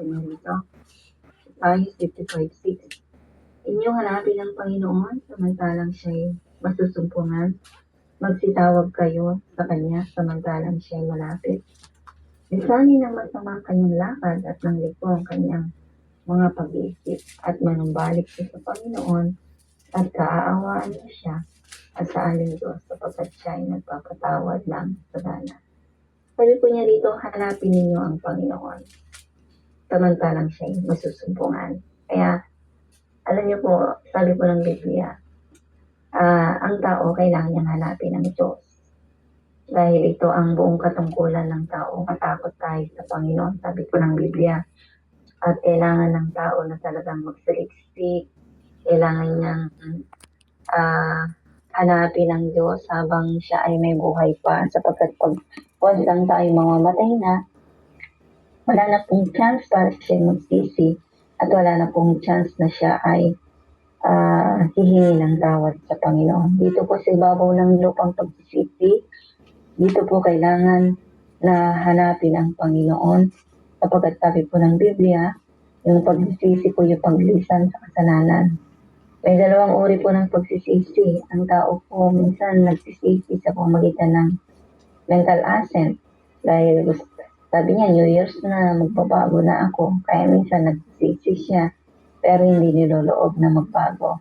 po niya rito. Ayos 55:6. Inyong hanapin ang Panginoon, samantalang siya'y masusumpungan. Magsitawag kayo sa Kanya, samantalang siya'y malapit. Lisanin ng masama kanyang lakad at ng liko ang kanyang mga pag-iisip at manumbalik siya sa Panginoon at kaaawaan niya siya at sa aling Diyos sapagkat siya ay nagpapatawad ng sagana. Sabi po niya rito, hanapin ninyo ang Panginoon samantalang siya ay masusumpungan. Kaya, alam niyo po, sabi po ng Biblia, ang tao kailangan niyang hanapin ang Diyos. Dahil ito ang buong katungkulan ng tao, matakot tayo sa Panginoon, sabi po ng Biblia. At kailangan ng tao na talagang magsaliksik, kailangan niyang hanapin ang Diyos habang siya ay may buhay pa, sapagkat pag once lang tayo mamamatay na, wala na pong chance para siya magsisi at wala na pong chance na siya ay hihingi ng tawad sa Panginoon. Dito po sa ibabaw ng lupang pagsisisi, dito po kailangan na hanapin ang Panginoon sapagkat sabi po ng Biblia, yung pagsisisi po yung paglisan sa kasalanan. May dalawang uri po ng pagsisisi. Ang tao po minsan nagsisisi sa pamamagitan ng mental assent. Dahil sabi niya, New Year's na, magbabago na ako. Kaya minsan nagsisisi siya, pero hindi niloloob na magbago.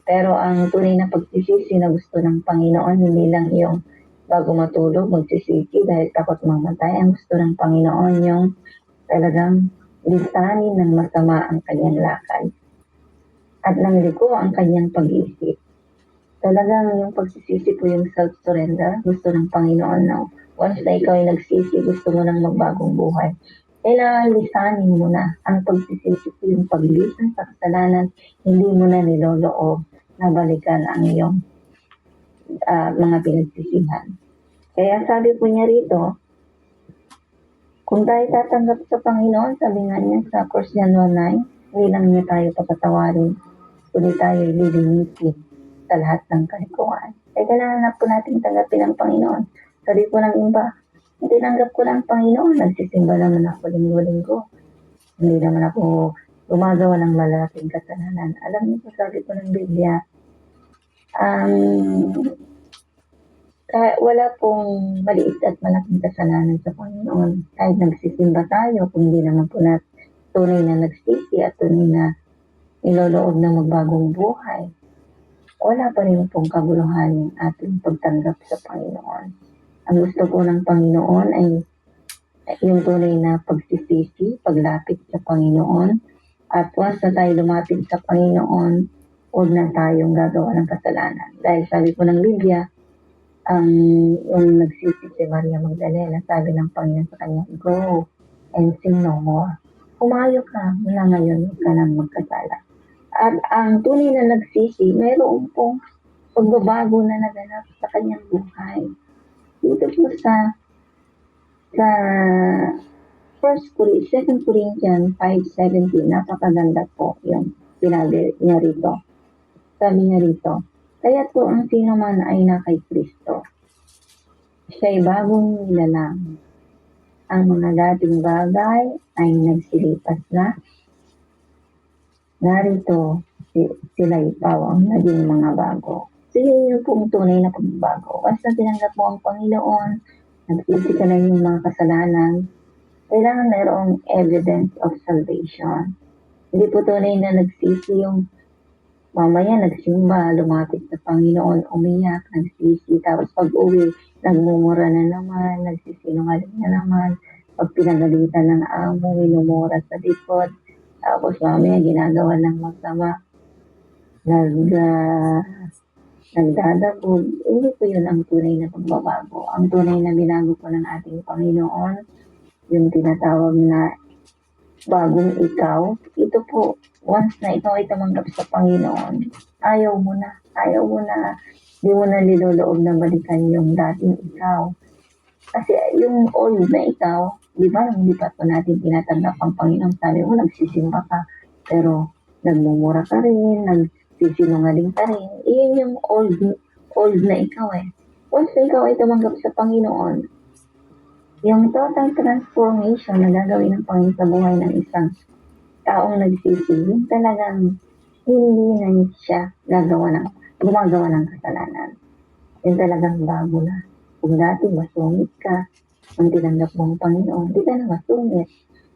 Pero ang tunay na pagsisisi na gusto ng Panginoon, hindi lang yung bago matulog, magsisisi dahil takot mamatay. Ang gusto ng Panginoon yung talagang lisanin ng masama ang kanyang lakad at ng liko ang kanyang pag-iisip. Talagang yung pagsisisi po yung self-surrender. Gusto ng Panginoon na once na ikaw ay nagsisi, gusto mo ng magbagong buhay. Kailangan lisanin mo na ang pagsisisi po yung paglisan sa kasalanan. Hindi mo na niloloob na balikan ang iyong mga pinagsisihan. Kaya sabi po niya rito, kung tayo tatanggap sa Panginoon, sabi nga niya sa 1 John 1:9, hindi lang niya tayo papatawarin, kundi tayo ililinisin sa lahat ng kalikuan. Kaya kailangan na po natin tanggapin ang Panginoon. Sabi po ng iba, tinanggap ko lang Panginoon, nagsisimba naman ako linggo-linggo. Hindi naman ako gumagawa ng malalaking kasalanan. Alam niyo po, sabi po ng Biblia, wala pong maliit at malaking kasalanan sa Panginoon. Kahit nagsisimba tayo, kung hindi naman po natin tunay na nagsisi at tunay na niloloob na magbagong buhay, wala pa rin pong kabuluhan yung ating pagtanggap sa Panginoon. Ang gusto po ng Panginoon ay yung tunay na pagsisisi, paglapit sa Panginoon. At once na tayo lumapit sa Panginoon, huwag na tayong gagawa ng kasalanan. Dahil sabi po ng Biblia, yung nagsisi si Maria Magdalena, sabi ng Panginoon sa kanya, go and sin no more. Humayo ka, mula ngayon, huwag ka nang magkasala. At ang tunay na nagsisi, mayroon pong pagbabago na naganap sa kanyang buhay. Dito po sa 2 Corinthians 5:17, napakaganda po yung sinabi niya rito. Sabi niya rito, kaya po ang sino man ay na kay Kristo, siya'y bagong nilalang. Ang mga dating bagay ay nagsilipas na. Narito sila'y pawang naging mga bago. So yun yung pong tunay na pagbabago. Once na tinanggap mo ang Panginoon, nagsisi ka na yung mga kasalanan, kailangan mayroong evidence of salvation. Hindi po tunay na nagsisi yung mamaya nagsimba, lumapit sa Panginoon, umiyak, nagsisi, tapos pag-uwi, nagmumura na naman, nagsisinungaling na naman, pag pinagalitan ng amo, minumura sa likod, tapos mamaya ginagawa ng masama, nagdadabog. Hindi po yun ang tunay na pagbabago. Ang tunay na binago po ng ating Panginoon, yung tinatawag na bagong ikaw, ito po, once na ikaw ay tumanggap sa Panginoon, ayaw mo na, di mo na niloloob na balikan yung dating ikaw. Kasi yung old na ikaw, di ba, hindi pa po natin tinatanggap ang Panginoon, sabi mo, nagsisimba ka, pero nagmumura ka rin, nagsisinungaling ka rin, iyon yung old na ikaw eh. Once na ikaw ay tumanggap sa Panginoon, Yung total transformation na gagawin ng Panginoon sa buhay ng isang taong nagsisi, yung talagang hindi na siya gumagawa ng kasalanan. Yung talagang bago na. Kung dati masungit ka, kung tinanggap mo ang Panginoon, hindi ka na masungit.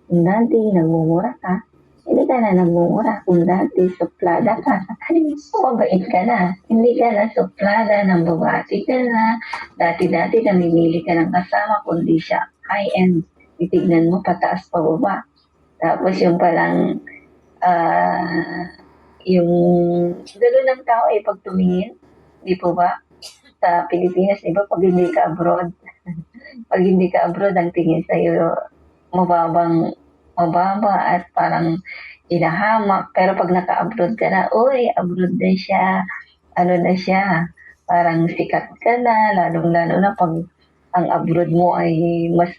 Kung dati nagmumura ka, hindi ka na nagmumura. Kung dati suplada ka, mabait ka na. Hindi ka na suplada, nambabati ka na. Dati-dati namimili ka ng kasama, kundi siya high-end. Titignan mo pataas pababa. Tapos yung palang yung gano'n ng tao ay pag tumingin, di po ba? Sa Pilipinas, iba pag hindi ka abroad, pag hindi ka abroad, ang tingin sa'yo mababa at parang hinahamak. Pero pag naka-abroad ka na, uy, abroad na siya, ano na siya, parang sikat ka na, lalong-lalo na pag ang abroad mo ay mas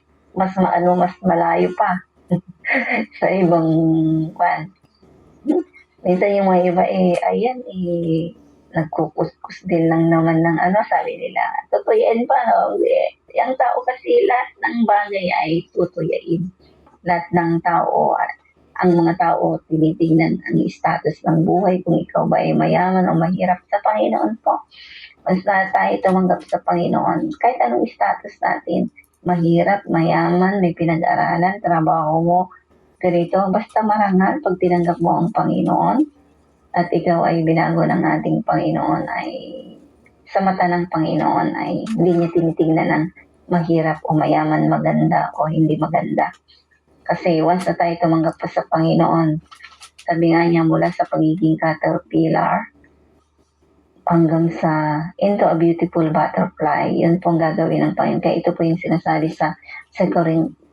malayo pa sa ibang kwan. Minsan yung mga iba ayan nagkukuskus din lang naman ng ano, sabi nila, tutuyain pa, no? Ang tao kasi lahat ng bagay ay tutuyain. Lahat ng tao, ang mga tao tinitingnan ang status ng buhay, kung ikaw ba ay mayaman o mahirap sa Panginoon po. Basta tayo tumanggap sa Panginoon, kahit anong status natin, mahirap, mayaman, may pinag-aralan, trabaho mo, ganito, basta marangal pag tinanggap mo ang Panginoon at ikaw ay binago ng ating Panginoon, ay sa mata ng Panginoon ay hindi niya tinitingnan ng mahirap o mayaman, maganda o hindi maganda. Kasi once na tayo tumanggap pa sa Panginoon, sabi nga niya, mula sa pagiging caterpillar hanggang sa into a beautiful butterfly, yun pong gagawin ng Panginoon. Kaya ito po yung sinasabi sa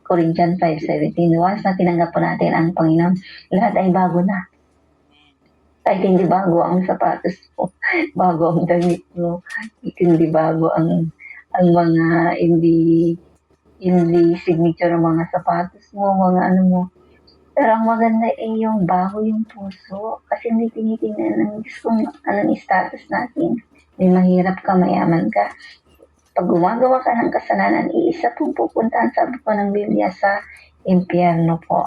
Corinthians 5:17. Once na tinanggap po natin ang Panginoon, lahat ay bago na. Kahit hindi bago ang sapatos mo, bago ang damit mo, hindi bago ang mga hindi signature ng mga sapatos mo, mga ano mo. Pero ang maganda ay yung bago yung puso, kasi hindi tinitingnan ng Diyos kung anong status natin. May mahirap ka, mayaman ka. Pag gumagawa ka ng kasalanan, iisa pong pupuntahan, sabi po ng Biblia, sa impyerno po.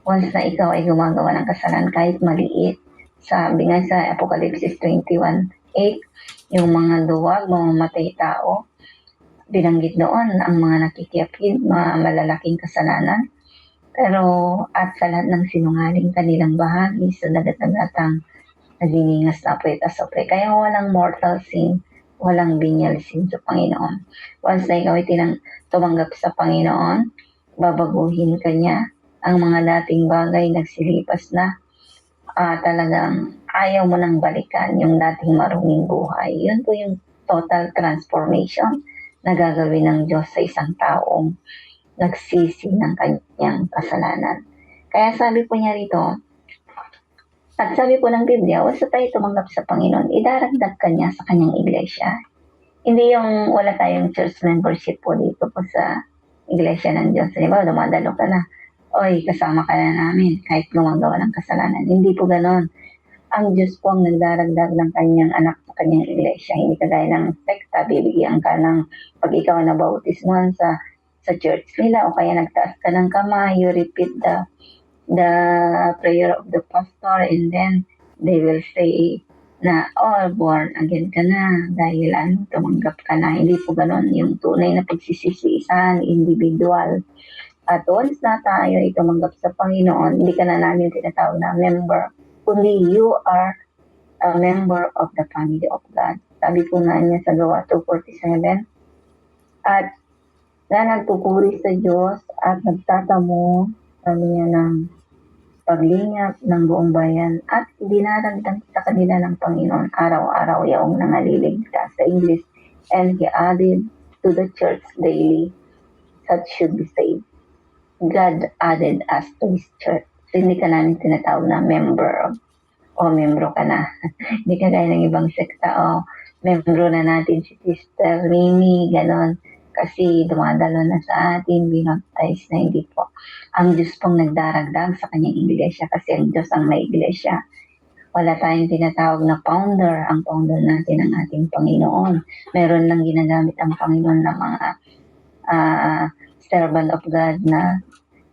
Once na ikaw ay gumagawa ng kasalanan, kahit maliit, sabi nga sa Apocalypse 21:8, yung mga duwag, mamamatay tao, binanggit doon ang mga nakikiyapid, mga malalaking kasalanan. Pero at sa lahat ng sinungaling kanilang bahagi sa dagat-dagatang nagniningas na apoy at asopre. Kaya walang mortal sin, walang venial sin sa Panginoon. Once na ikaw ay tumanggap sa Panginoon, babaguhin ka niya. Ang mga dating bagay nagsilipas na, talagang ayaw mo nang balikan yung dating maruming buhay. Yun po yung total transformation na gagawin ng Diyos sa isang taong nagsisi ng kanyang kasalanan. Kaya sabi po niya rito, at sabi po ng Biblia, once tayo tumanggap sa Panginoon, idaragdag ka niya sa kanyang iglesia. Hindi yung wala tayong church membership po dito po sa iglesia ng Diyos. Diba, dumadalo ka na, oy, kasama ka na namin kahit gumagawa ng kasalanan. Hindi po ganon. Ang Diyos po ang nagdaragdag ng kanyang anak sa kanyang iglesia. Hindi kagaya ng sekta, bibigyan ka ng pag ikaw na bautismuhan sa church nila o kaya nagtaas ka ng kamay, you repeat the prayer of the pastor and then they will say na, born again ka na dahil tumanggap ka na. Hindi po ganon. Yung tunay na pagsisisihan, individual. At once na tayo ay tumanggap sa Panginoon, hindi ka na namin tinatawag na member, kundi you are a member of the family of God. Sabi po nga niya sa Gawa 2:47, at na nagpupuri sa Diyos at nagtatamo, sabi niya, ng paglingap ng buong bayan at dinaragdag sa kanila ng Panginoon araw-araw yaong nangaliligtas, sa English, and He added to the church daily that should be saved. God added us to His church. So, hindi ka namin tinatawag na member o membro ka na. Hindi ka gaya ng ibang sekta membro na natin si Sister Mimi, ganon. Kasi dumadalo na sa atin, binaptize na, hindi po. Ang Diyos pong nagdaragdag sa kanyang iglesia kasi ang Diyos ang may iglesia. Wala tayong tinatawag na founder. Ang founder natin ang ating Panginoon. Meron lang ginagamit ang Panginoon ng mga servant of God na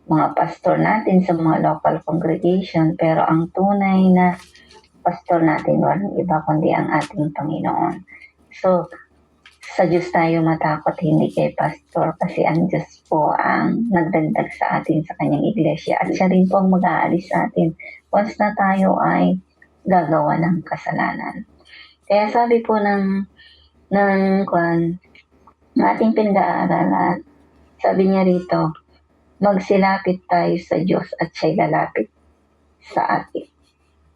mga pastor natin sa mga local congregation, pero ang tunay na pastor natin walang iba kundi ang ating Panginoon. So, sa Diyos tayo matakot, hindi kay pastor, kasi ang Diyos po ang nagdagdag sa atin sa kanyang iglesia at siya rin po ang mag-aalis sa atin once na tayo ay gagawa ng kasalanan. Kaya sabi po ng ating pinag-aaralan, sabi niya rito, magsilapit tayo sa Diyos at siya'y lalapit sa atin.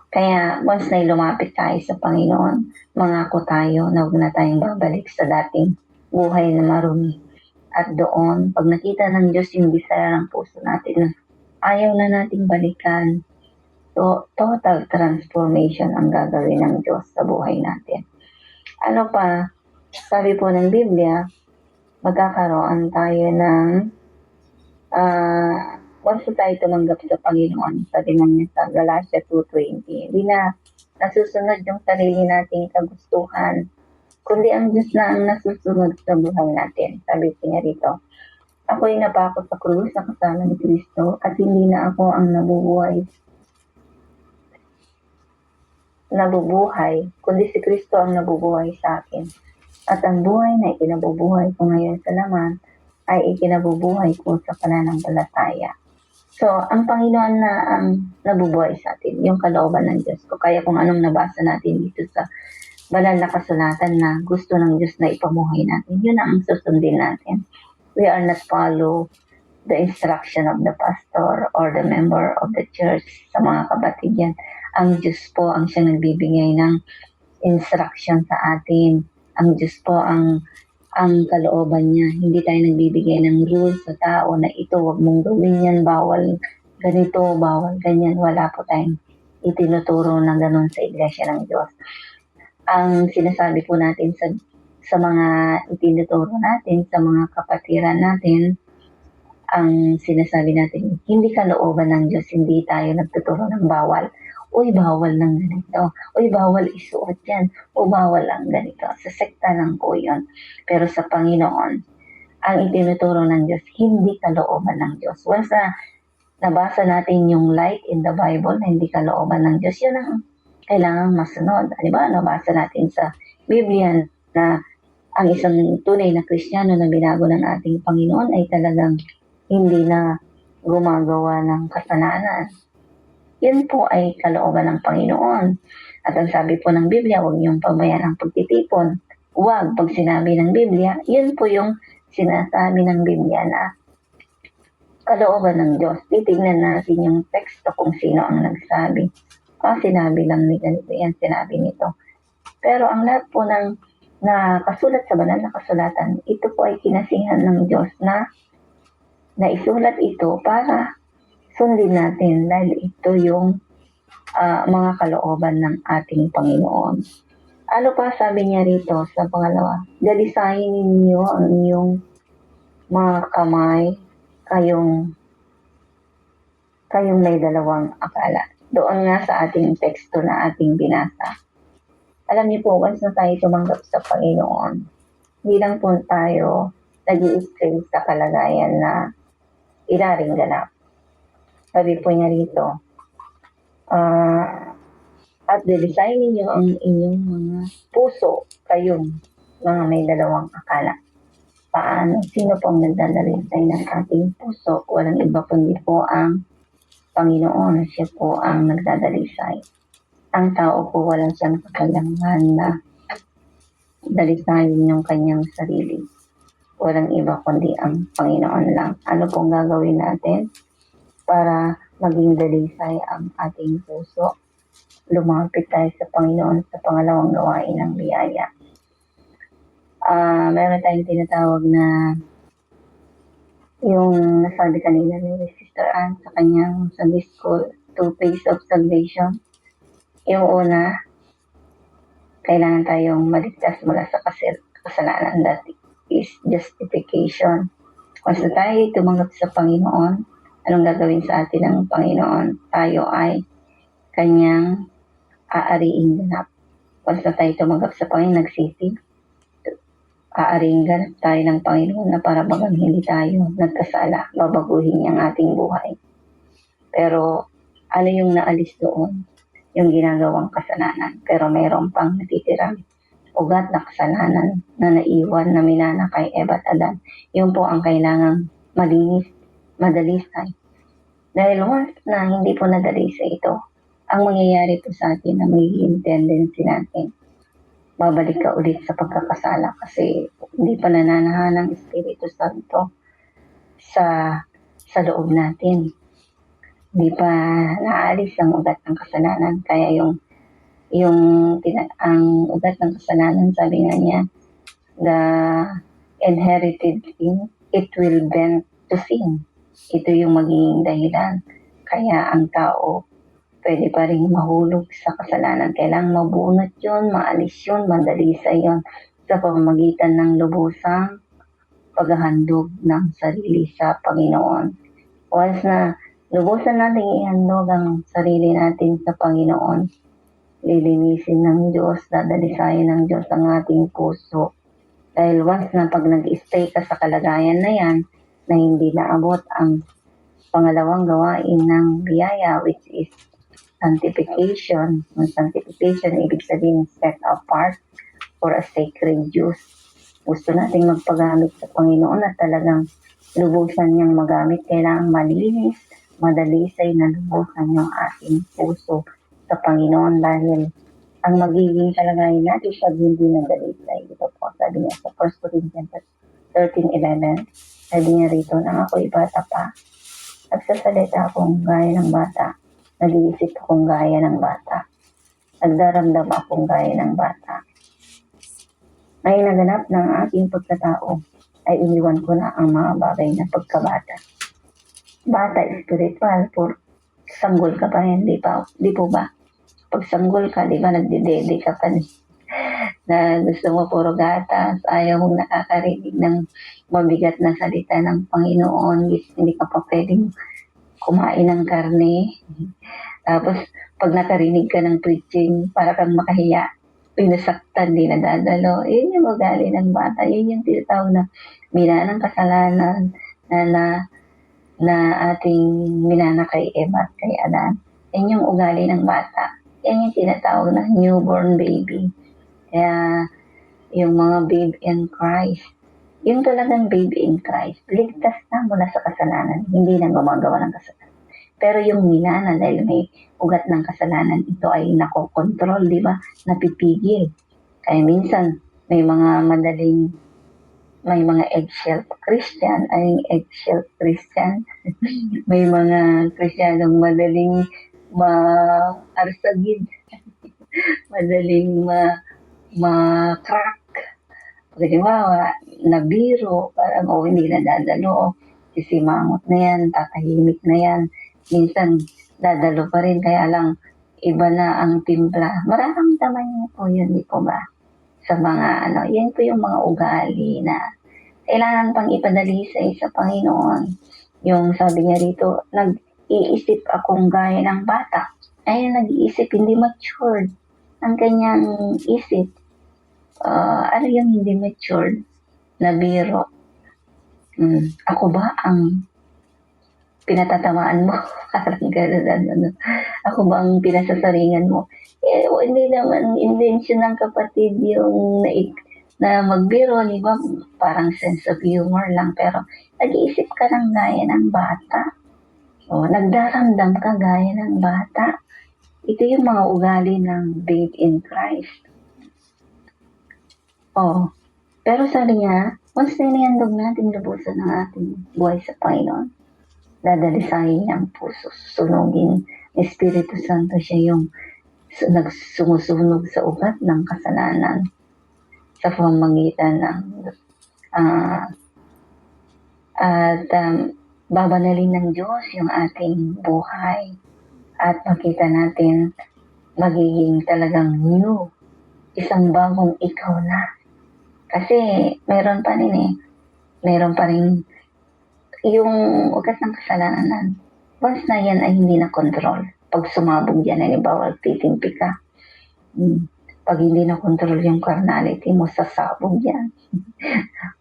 Kaya once na lumapit tayo sa Panginoon, mangako tayo na huwag na tayong babalik sa dating buhay na marumi. At doon, pag nakita ng Diyos yung desire ng puso natin na ayaw na nating balikan, so total transformation ang gagawin ng Diyos sa buhay natin. Ano pa, sabi po ng Biblia, magkakaroon tayo ng once tayo tumanggap sa Panginoon, sabi naman niya sa Galatia 2:20, hindi na nasusunod yung sarili nating kagustuhan, kundi ang Diyos na ang nasusunod sa buhay natin. Sabi niya rito, ako'y napako sa krus sa kasama ni Kristo at hindi na ako ang nabubuhay, kundi si Kristo ang nabubuhay sa akin. At ang buhay na ikinabubuhay ko ngayon sa laman ay ikinabubuhay ko sa pananampalataya. So, ang Panginoon na ang nabubuhay sa atin, yung kalooban ng Diyos ko. Kaya kung anong nabasa natin dito sa banal na kasulatan na gusto ng Diyos na ipamuhay natin, yun ang susundin natin. We are not follow the instruction of the pastor or the member of the church. Sa mga kapatid yan, ang Diyos po ang siyang nagbibigay ng instruction sa atin. Ang Diyos po ang kalooban niya. Hindi tayo nagbibigay ng rules sa tao na ito, wag mong gawin yan, bawal ganito, bawal ganyan. Wala po tayong itinuturo na ganun sa iglesia ng Diyos. Ang sinasabi po natin sa mga itinuturo natin, sa mga kapatiran natin, ang sinasabi natin, hindi kalooban ng Diyos, hindi tayo nagtuturo ng bawal. Uy, bawal ng ganito. Uy, bawal isuot yan. O bawal ang ganito. Sa sekta lang po yun. Pero sa Panginoon, ang itinuturo ng Diyos, hindi kalooban ng Diyos. Once na nabasa natin yung light in the Bible na hindi kalooban ng Diyos, yun ang kailangang masunod. Diba? Nabasa natin sa Biblia na ang isang tunay na Kristiyano na binago ng ating Panginoon ay talagang hindi na gumagawa ng kasalanan. Yun po ay kalooban ng Panginoon. At ang sabi po ng Biblia, huwag niyong pabayaan ang pagtitipon. Huwag, pag sinabi ng Biblia, yun po yung sinasabi ng Biblia na kalooban ng Diyos. Titignan natin yung teksto kung sino ang nagsabi. Sinabi lang ni ganito yan, sinabi nito. Pero ang lahat po ng nakasulat sa banal na kasulatan, ito po ay kinasihan ng Diyos na isulat ito para sundin natin dahil ito yung mga kalooban ng ating Panginoon. Ano pa sabi niya rito sa pangalawa? Dalisayin ninyo ang inyong mga kamay, kayong may dalawang akala. Doon nga sa ating teksto na ating binasa. Alam niyo po, once na tayo tumanggap sa Panginoon, hindi lang po tayo nag-i-stay sa kalagayan na ilaring ganap. Sabi po niya rito, at dalisayin ninyo ang inyong mga puso, kayong mga may dalawang akala. Paano? Sino pong nagdadalisay ng ating puso? Walang iba kundi po ang Panginoon. Siya po ang nagdadalisay. Ang tao po walang siyang kakalangan na dalisayin yung kanyang sarili. Walang iba kundi ang Panginoon lang. Ano pong gagawin natin para maging dalisay ang ating puso? Lumapit tayo sa Panginoon sa pangalawang gawain ng biyaya. Meron tayong tinatawag na yung nasabi kanina ni Sister Ann sa kanyang Sunday School, 2 Phase of Salvation. Yung una, kailangan tayong maligtas mula sa kasalanan. That is justification. Once na tayo tumanggap sa Panginoon, anong gagawin sa atin ng Panginoon? Tayo ay kanyang aariing ganap. Once na tayo tumanggap sa Panginoon, nagsisi, Aaaring ganap tayo ng Panginoon na para bagang hindi tayo nagkasala, babaguhin niya ang ating buhay. Pero ano yung naalis doon? Yung ginagawang kasalanan. Pero mayroon pang natitirang ugat na kasalanan na naiwan na minana kay Eva at Adan. Yun po ang kailangang malinis, madalisay. Dahil once na hindi po nadalisay ito, ang mangyayari po sa atin na magiging tendency natin, babalik ka ulit sa pagkakasala kasi hindi pa nananahan ng Espiritu Santo sa loob natin. Hindi pa naalis ang ugat ng kasalanan. Kaya ang ugat ng kasalanan, sabi nga niya, the inherited sin, it will bend to sin. Ito yung magiging dahilan. Kaya ang tao pwede pa rin mahulog sa kasalanan. Kailangang mabunot yun, maalis yun, madalisay yun sa pamamagitan ng lubusang paghahandog ng sarili sa Panginoon. Once na lubusan natin ihandog ang sarili natin sa Panginoon, lilinisin ng Diyos, dadalisayin ng Diyos ang ating puso. Dahil once na pag nag-stay ka sa kalagayan na yan, na hindi naabot ang pangalawang gawain ng biyaya, which is sanctification. Ang sanctification, ibig sabihin set apart for a sacred use. Gusto nating magpagamit sa Panginoon at talagang lubusan niyang magamit. Kailangang malinis, madalisay na lubusan yung ating puso sa Panginoon dahil ang magiging kalagayan natin pag hindi nadalisay. Ito po, sabi niya sa 1 Corinthians 13:11, sabi niya rito, nang ako'y bata pa, nagsasalita akong gaya ng bata, nag-iisip akong gaya ng bata, nagdaramdam akong gaya ng bata. Ngayon naganap ng aking pagkatao, ay iniwan ko na ang mga bagay na pagkabata. Bata spiritual, sanggol ka pa rin, di po ba? Pag sanggol ka, di ba, nagdidede ka pa rin. Na gusto mo puro gatas, ayaw mong nakakarinig ng mabigat na salita ng Panginoon, hindi ka pa pwedeng kumain ng karne. Tapos, pag nakarinig ka ng preaching, para kang makahiya, pinasaktan, di nadadalo. Yun yung ugali ng bata. Yun yung tinatawag na minanang kasalanan na ating minana kay Eva at kay Adan. Yan yung ugali ng bata. Yan yung tinatawag na newborn baby. Kaya yung mga babe in Christ, yung talagang baby in Christ, ligtas na mula sa kasalanan, hindi na gumagawa ng kasalanan. Pero yung minana, dahil may ugat ng kasalanan, ito ay nakokontrol, di ba? Napipigil. Kaya minsan, may mga eggshell Christian, may mga Kristiyanong madaling maarsagid, madaling ma-crack. Pagkalimawa, nabiro, parang hindi nadadalo, sisimangot na yan, tatahimik na yan. Minsan, dadalo pa rin, kaya lang, iba na ang timpla. Mararamdaman niyo po yun, di po ba? Sa mga, yan po yung mga ugali na kailangan pang ipadalisay sa Panginoon. Yung sabi niya rito, nag-iisip akong gaya ng bata. Ay, nag-iisip, hindi matured ang kanyang isip. Ano yung hindi matured na biro? Ako ba ang pinatatamaan mo? Ako ba ang pinasasaringan mo? Hindi naman intention ng kapatid yung na magbiro, di ba? Parang sense of humor lang, pero nag-iisip ka ng gaya ng bata. Nagdaramdam ka gaya ng bata. Ito yung mga ugali ng babe in Christ. Pero sabi niya, once na inihandog natin lubusan ng ating buhay sa Panginoon, dadalisayin niya ang puso, sunugin. Espiritu Santo siya yung sumusunog sa ugat ng kasalanan sa pamamagitan ng babanalin ng Diyos yung ating buhay at makita natin magiging talagang new, isang bagong ikaw na. Kasi meron pa rin yung ugat ng kasalanan. Once na yan ay hindi na control. Pag sumabog yan, halimbawa, titimpi ka. Pag hindi na control yung carnality mo, sasabog yan.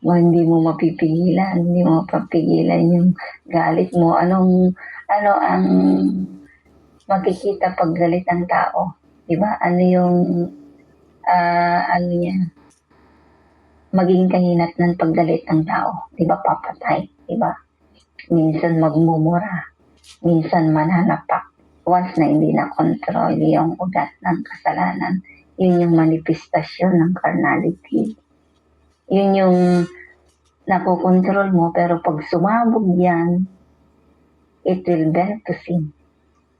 Hindi mo mapipigilan, hindi mo mapapigilan yung galit mo. Ano ang makikita pag galit ang tao? Diba? Ano yung, ano niya, magiging kahinat ng paggalit ng tao. Diba? Papatay. Diba? Minsan magmumura. Minsan mananapak. Once na hindi na control yung ugat ng kasalanan, yun yung manifestasyon ng carnality. Yun yung nakokontrol mo, pero pag sumabog yan, it will bend to sin.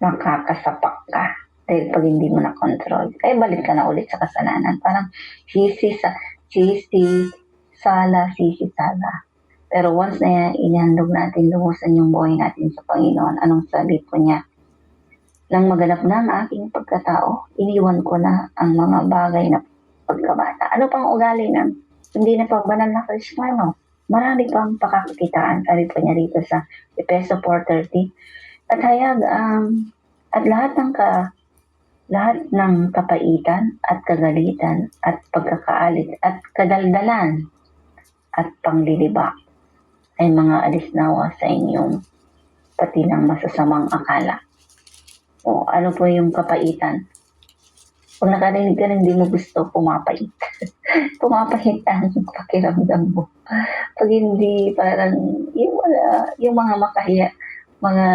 Makakasapak ka. Dahil pag hindi mo na control, ay balik ka na ulit sa kasalanan. Parang sisi, sala. Pero once na inandog natin, lumusan yung buhay natin sa Panginoon, anong sabi po niya? Nang maganap na ang aking pagkatao, iniwan ko na ang mga bagay na pagkabata. Ano pang ugali ng hindi na pa banal na Kristiyano? Marami pang pakakakitaan, sabi po niya rito sa Efeso 4:30. At hayag at lahat ng kapaitan at kagalitan at pagkakaalit at kadaldalan at panglilibak ay mga alisnawa sa inyong pati ng masasamang akala. O ano po yung kapaitan? Pag nakarinig ka hindi mo gusto, pumapait. Pumapait ang pakiramdam mo. Pag hindi, parang yung mga makahiya, mga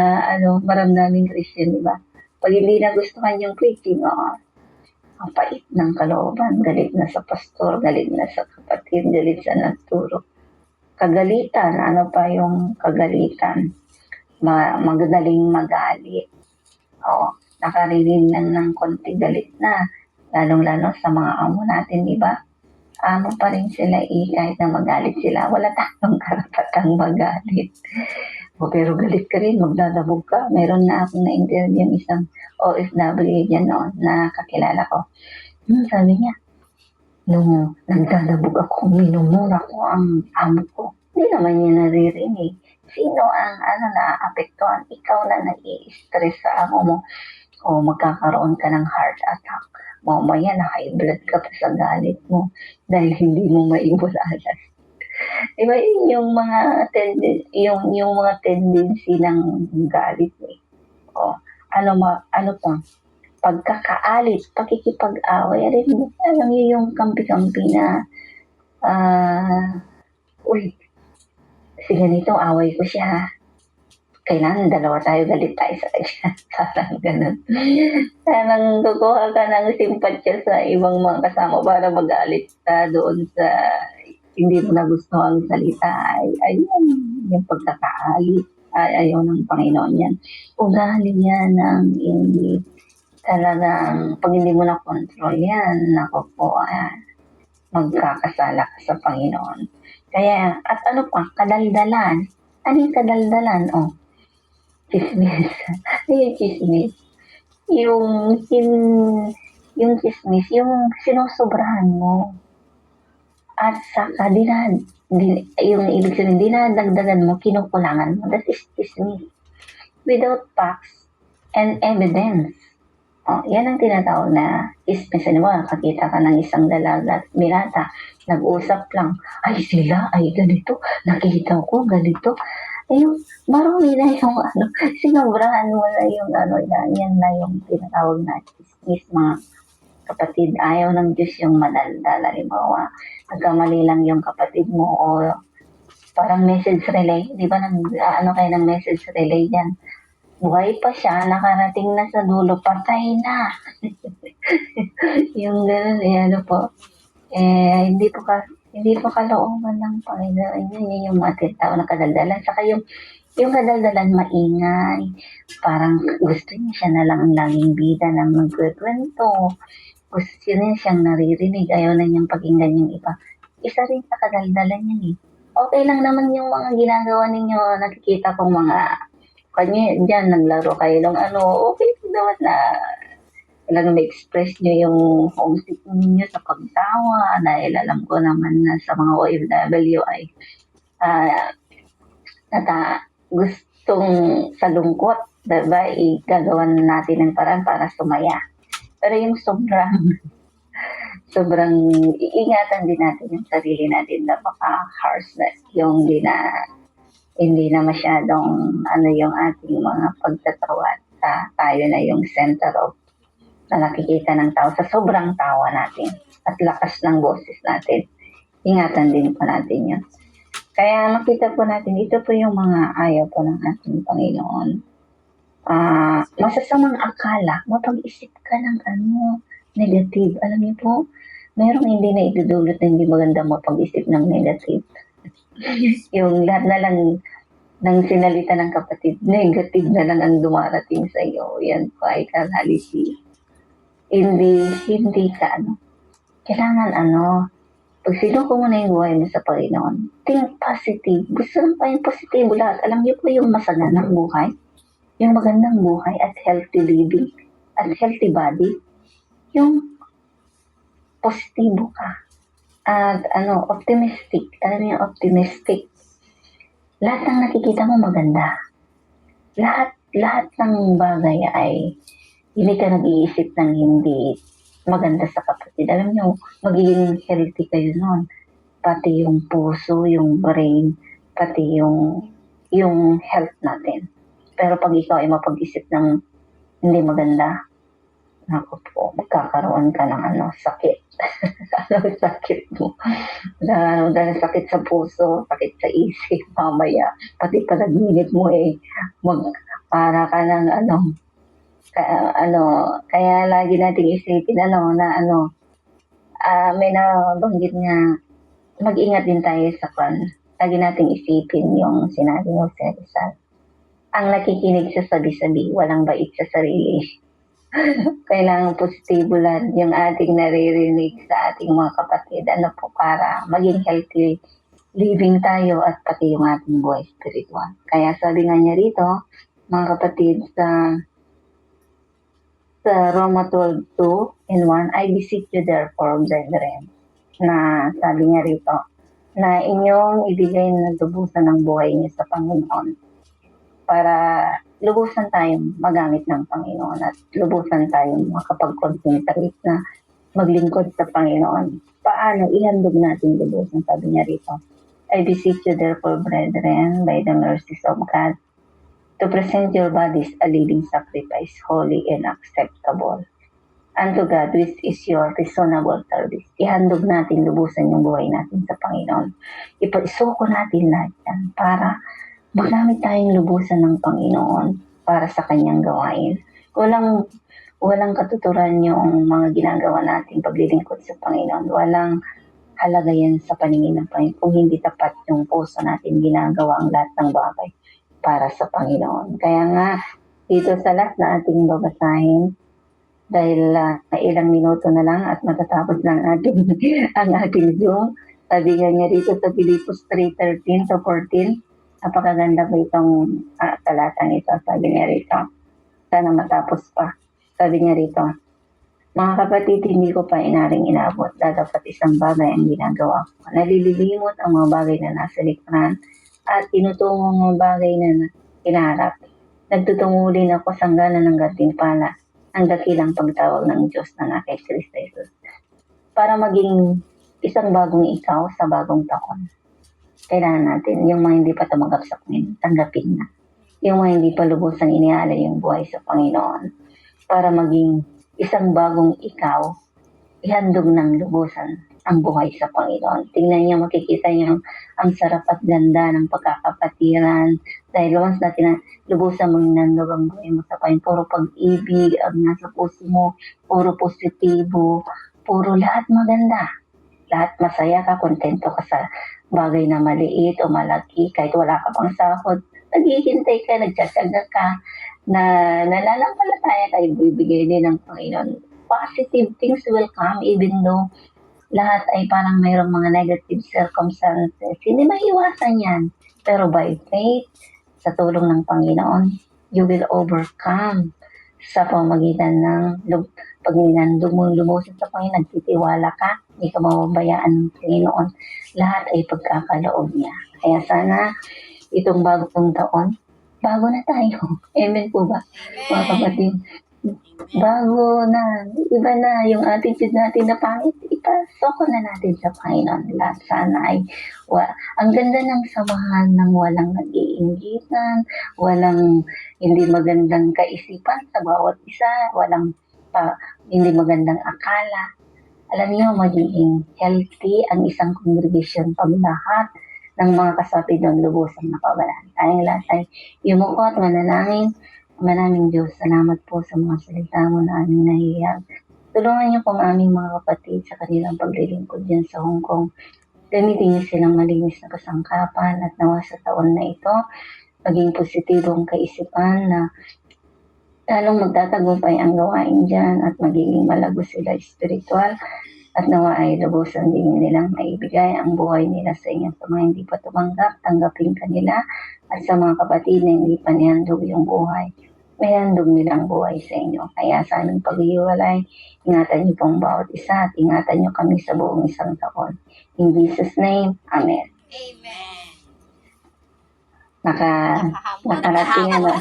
maramdaming Christian, di ba? Pag hindi nagustuhan yung preaching, kapait ng kalooban, galit na sa pastor, galit na sa kapatid, galit sa nagturo. Kagalitan, ano pa yung kagalitan? Magdaling magalit. Nakarinig ng konti galit na, lalong-lalo sa mga amo natin, di ba? Amo pa rin sila kahit na magalit sila. Wala tayong karapatang magalit. Pero galit ka rin, magdadabog ka. Meron na akong na-interview yung isang OFW dyan noon na kakilala ko. Sabi niya, nung nagdadabog ako, minumura ko ang amo ko. Hindi naman niya naririnig. Sino ang na-apektuhan? Ikaw na nai-stress sa amo mo. O magkakaroon ka ng heart attack. Mamaya na high blood ka pa sa galit mo dahil hindi mo maiwalas. Diba yung mga tendency ng galit eh. Ano pa? Pagkakaalit, pakikipag-away rin. Alam niyo yung kampi-kampi na si ganito, away ko siya. Kailangan dalawa tayo, galit tayo sa kanya. Parang ganun. Parang kukuha ka ng simpatsya sa ibang mga kasama para magalit ka doon sa hindi mo nagustuhan salita. Ayun, yung pagkakaalit. Ayaw ng Panginoon yan. Ugali yan ng hindi talagang, pag hindi mo na control yan, naku po, magkakasala ka sa Panginoon. Kaya, at ano pa, kadaldalan. Ano yung kadaldalan? Chismis. Yung chismis. Yung chismis, yung sinusobrahan mo. At saka yung ibig sabihin, dinadagdagan mo, kinukulangan mo. That is chismis. Without facts and evidence. Yan ang tinatawag na chismis. Ano ba, nakakita ka ng isang dalaga at binata, nag-usap lang, ay sila, ay ganito, nakita ko, ganito. Ayun, marami na yung sinobrahan mo na yung yan na yung tinatawag na chismis, mga kapatid. Ayaw ng Diyos yung madaldal. Halimbawa, nagkamali lang yung kapatid mo o parang message relay. Di ba kayo ng message relay yan? Buhay pa siya, nakarating na sa dulo, patay na. Yung gano'n, hindi po kalooban ng Panginoon. Yun yung mga tinatawag na kadaldalan. Saka yung kadaldalan maingay. Parang gusto niya siya na lang ang laging bida na magkwento. Gusto niya siyang naririnig. Ayaw na niyang pakinggan yung iba. Isa rin sa kadaldalan yan eh. Okay lang naman yung mga ginagawa ninyo. Nakikita kong mga kanya dyan, naglaro kayo ng okay naman na talagang ma-express nyo yung homesick ninyo sa pagtawa dahil alam ko naman na sa mga OFW ay gustong sa lungkot, diba, gagawan natin ng paraan para sumaya. Pero yung sobrang sobrang iingatan din natin yung sarili natin na baka harsh na yung hindi na masyadong ano yung ating mga pagtatawad sa tayo na yung center of na nakikita ng tao sa sobrang tawa natin at lakas ng boses natin. Ingatan din po natin yun. Kaya makita po natin, ito po yung mga ayaw po ng ating Panginoon. Masasamang akala, mapag-isip ka ng negative. Alam niyo po, merong hindi na idudulot na hindi maganda mapag-isip ng negative. Yung lahat na lang ng sinalita ng kapatid, negative na lang ang dumarating sa iyo. Yan po ay reality. Hindi ka kailangan pag sinuko mo na yung buhay mo sa Panginoon, think positive. Gusto lang pa yung positibo lahat. Alam niyo po yung masaganang buhay, yung magandang buhay at healthy living, at healthy body, yung positibo ka. At optimistic. Alam niyo, optimistic. Lahat ng nakikita mo maganda. Lahat ng bagay ay hindi ka nag-iisip ng hindi maganda sa kapatid. Alam niyo, magiging healthy kayo nun. Pati yung puso, yung brain, pati yung health natin. Pero pag ikaw ay mapag-isip ng hindi maganda, naku po, magkakaroon ka ng sakit. Sakit mo. Dahil sakit sa puso, sakit sa isip, mamaya, pati panaginip mo para ka ng kaya lagi nating isipin may nabanggit nga, mag-ingat din tayo sa lagi nating isipin yung sinabi ng Rizal. Ang nakikinig sa sabi-sabi, walang bait sa sarili. Kailangan positibo lang yung ating naririnig sa ating mga kapatid. Para maging healthy living tayo at pati yung ating buhay spiritual. Kaya sabi nga niya rito, mga kapatid, sa Roma 12:2-1, I beseech you therefore, brethren, na sabi niya rito, na inyong ibigay na lubusan ng buhay niyo sa Panginoon para lubusan tayong magamit ng Panginoon at lubusan tayong makapag-concentrate na maglingkod sa Panginoon. Paano? Ihandog natin lubusan, sabi niya rito. I beseech you therefore, brethren, by the mercies of God, to present your bodies a living sacrifice, holy and acceptable unto God, which is your reasonable service. Ihandog natin, lubusan yung buhay natin sa Panginoon. Isuko natin lahat yan para magamit tayong lubusan ng Panginoon para sa kanyang gawain. Walang katuturan yung mga ginagawa natin paglilingkod sa Panginoon. Walang halaga yan sa paningin ng Panginoon kung hindi tapat yung puso natin ginagawa ang lahat ng bagay para sa Panginoon. Kaya nga, dito sa last na ating babasahin, dahil ilang minuto na lang at matatapos na ang ating Zoom, sabi niya dito sa Philippians 3:13-14, napakaganda po itong talatang ito. Sabi niya rito, sana matapos pa. Sabi niya rito, mga kapatid, hindi ko pa inaring inabot, dapat isang bagay ang ginagawa ko. Nalililimot ang mga bagay na nasa likuran at tinutungo ang mga bagay na hinaharap. Nagtutungo din ako sa hangganan ng gantimpala, ang dakilang pagtawag ng Diyos na kay Kristo Jesus, para maging isang bagong ikaw sa bagong taon. Kailangan natin, yung mga hindi pa tumanggap sa Panginoon, tanggapin na. Yung mga hindi pa lubusan inialay yung buhay sa Panginoon, para maging isang bagong ikaw, ihandog ng lubusan ang buhay sa Panginoon. Tingnan niyo, makikita niyo ang sarap at ganda ng pagkakapatiran. Dahil once natin lubusan mo inandog ang buhay mo sa Panginoon, puro pag-ibig ang nasa puso mo, puro positibo, puro lahat maganda. Lahat masaya ka, kontento ka sa bagay na maliit o malaki, kahit wala ka pang sahod. Naghihintay ka, nagtsatsaga ka, na nananampalataya kayo, bibigay din ng Panginoon. Positive things will come even though lahat ay parang mayroong mga negative circumstances. Hindi maiwasan yan. Pero by faith, sa tulong ng Panginoon, you will overcome sa pamagitan ng pag lumusin sa Panginoon, nagtitiwala ka, hindi ka mababayaan ng Panginoon. Lahat ay pagkakaloob niya. Kaya sana, itong bagong taon, bago na tayo. Amen po ba? Mga kapatid, bago na, iba na yung attitude natin na pangit, ipasoko na natin sa Panginoon. Lahat sana ay, ang ganda ng samahan ng walang nag-iinggitan, walang hindi magandang kaisipan sa bawat isa, walang hindi magandang akala. Alam niyo, magiging healthy ang isang congregation pag lahat ng mga kasapi doon lubusang nakabalaan. Tayong lahat ay yumuko at manalangin. Maraming Diyos, salamat po sa mga salita mo na aming nahihiyag. Tulungan niyo pong aming mga kapatid sa kanilang paglilingkod dyan sa Hong Kong. Gamitin niyo silang malinis na kasangkapan at nawa sa taon na ito, maging positibong kaisipan na lalong magtatagumpay ang gawain dyan at magiging malago sila espiritual at nawa ay lubusan din nilang maibigay ang buhay nila sa inyo. Sa mga hindi pa tumanggap, tanggapin kanila at sa mga kapatid na hindi pa nihandog yung buhay, may handog nilang buhay sa inyo. Kaya sa aming paghiwalay, ingatan niyo pong bawat isa at ingatan niyo kami sa buong isang taon. In Jesus' name, Amen. Amen. Nakarating Nakahabol. ano.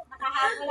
Nakahabol